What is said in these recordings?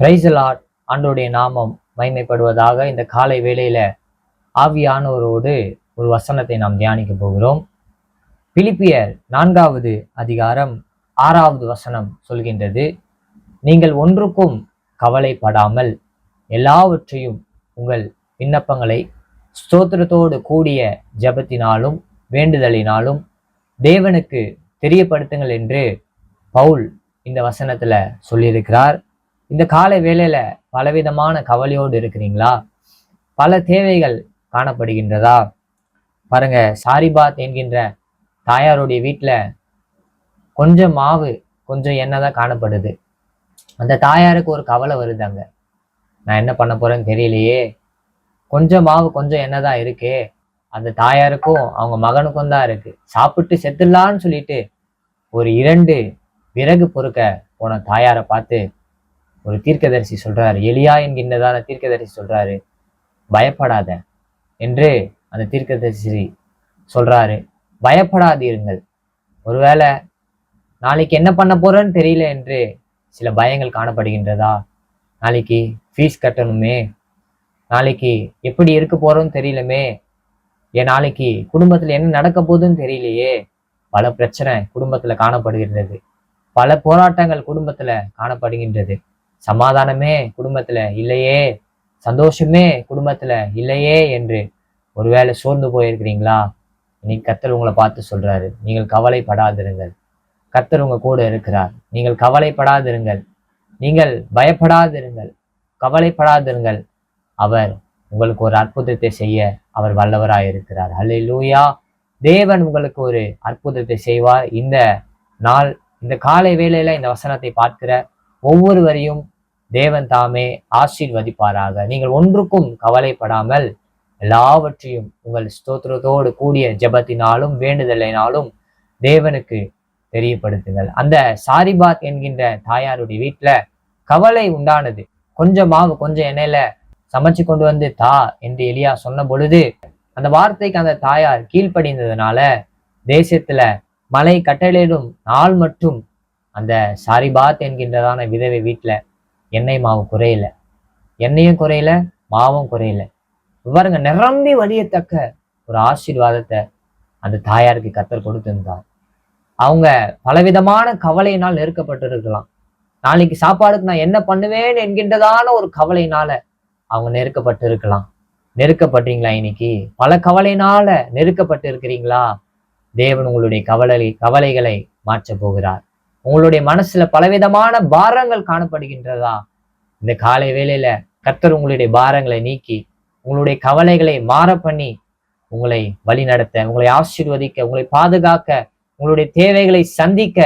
Praise the Lord. ஆண்டவருடைய நாமம் மகிமைப்படுவதாக. இந்த காலை வேளையில ஆவியானவரோடு ஒரு வசனத்தை நாம் தியானிக்க போகிறோம். பிலிப்பியர் 4வது அதிகாரம் 6வது வசனம் சொல்கின்றது, நீங்கள் ஒன்றுக்கும் கவலைப்படாமல் எல்லாவற்றையும் உங்கள் விண்ணப்பங்களை ஸ்தோத்திரத்தோடு கூடிய ஜெபத்தினாலும் வேண்டுதலினாலும் தேவனுக்கு தெரியப்படுத்துங்கள் என்று பவுல் இந்த வசனத்துல சொல்லியிருக்கிறார். இந்த காலை வேளையில பலவிதமான கவலையோடு இருக்கிறீங்களா? பல தேவைகள் காணப்படுகின்றதா? பாருங்க, சாரிபாத் என்கின்ற தாயாருடைய வீட்டுல கொஞ்சம் மாவு கொஞ்சம் எண்ணெய் தான் காணப்படுது. அந்த தாயாருக்கு ஒரு கவலை வருதாங்க, நான் என்ன பண்ண போறேன்னு தெரியலையே, கொஞ்சம் மாவு கொஞ்சம் எண்ணெய் தான் இருக்கே, அந்த தாயாருக்கும் அவங்க மகனுக்கும் தான் இருக்கு, சாப்பிட்டு செத்துடலான்னு சொல்லிட்டு ஒரு 2 விறகு பொறுக்க போன தாயாரை பார்த்து ஒரு தீர்க்கதரிசி சொல்றாரு, எலியா என்கின்றதான தீர்க்கதரிசி சொல்றாரு, பயப்படாத என்று அந்த தீர்க்கதரிசி சொல்றாரு. பயப்படாதீர்கள். ஒருவேளை நாளைக்கு என்ன பண்ண போறேன்னு தெரியல என்று சில பயங்கள் காணப்படுகின்றதா? நாளைக்கு ஃபீஸ் கட்டணுமே, நாளைக்கு எப்படி இருக்க போறோம்னு தெரியலமே, ஏன் நாளைக்கு குடும்பத்துல என்ன நடக்க போகுதுன்னு தெரியலையே. பல பிரச்சனை குடும்பத்துல காணப்படுகின்றது, பல போராட்டங்கள் குடும்பத்துல காணப்படுகின்றது, சமாதானமே குடும்பத்துல இல்லையே, சந்தோஷமே குடும்பத்துல இல்லையே என்று ஒருவேளை சோர்ந்து போயிருக்கிறீங்களா? இன்னைக்கு கர்த்தர் உங்களை பார்த்து சொல்றாரு, நீங்கள் கவலைப்படாதிருங்கள், கர்த்தர் உங்க கூட இருக்கிறார். நீங்கள் கவலைப்படாதிருங்கள், நீங்கள் பயப்படாதிருங்கள், கவலைப்படாதிருங்கள். அவர் உங்களுக்கு ஒரு அற்புதத்தை செய்ய அவர் வல்லவராய் இருக்கிறார். ஹல்லேலூயா. தேவன் உங்களுக்கு ஒரு அற்புதத்தை செய்வார். இந்த நாள், இந்த காலை வேளையில இந்த வசனத்தை பார்க்கிற ஒவ்வொருவரையும் தேவன் தாமே ஆசீர்வதிப்பாராக. நீங்கள் ஒன்றுக்கும் கவலைப்படாமல் எல்லாவற்றையும் உங்கள் ஸ்தோத்திரத்தோடு கூடிய ஜெபத்தினாலும் வேண்டுதலினாலும் தேவனுக்கு தெரியப்படுத்துங்கள். அந்த சாரிபாத் என்கின்ற தாயாருடைய வீட்டுல கவலை உண்டானது. கொஞ்சம் மாவு கொஞ்சம் எண்ணெயில சமைச்சு கொண்டு வந்து தா என்று எலியா சொன்ன பொழுது அந்த வார்த்தைக்கு அந்த தாயார் கீழ்ப்படிந்ததுனால தேசத்துல மழை கட்டளையிடும் நாள் மட்டும் அந்த சாரிபாத் என்கின்றதான விதவை வீட்டுல எண்ணெய் மாவு குறையல, எண்ணெயும் குறையல, மாவும் குறையல. பாருங்க, நிரம்பி வழியத்தக்க ஒரு ஆசீர்வாதத்தை அந்த தாயாருக்கு கர்த்தர் கொடுத்திருந்தார். அவங்க பலவிதமான கவலையினால் நெருக்கப்பட்டிருக்கலாம். நாளைக்கு சாப்பாடுக்கு நான் என்ன பண்ணுவேன் என்கின்றதான ஒரு கவலையினால அவங்க நெருக்கப்பட்டு இருக்கலாம். நெருக்கப்பட்டீங்களா? இன்னைக்கு பல கவலையினால நெருக்கப்பட்டு இருக்கிறீங்களா? தேவன் உங்களுடைய கவலைகளை மாற்ற போகிறார். உங்களுடைய மனசுல பலவிதமான பாரங்கள் காணப்படுகின்றதா? இந்த காலை வேளையில கர்த்தர் உங்களுடைய பாரங்களை நீக்கி உங்களுடைய கவலைகளை மாற பண்ணி உங்களை வழி நடத்த, உங்களை ஆசீர்வதிக்க, உங்களை பாதுகாக்க, உங்களுடைய தேவைகளை சந்திக்க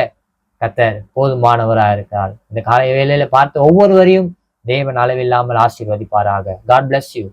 கர்த்தர் போதுமானவராக இருக்கிறார். இந்த காலை வேளையில பார்த்த ஒவ்வொருவரையும் தேவன் அளவில்லாமல் ஆசீர்வதிப்பாராக. God bless you.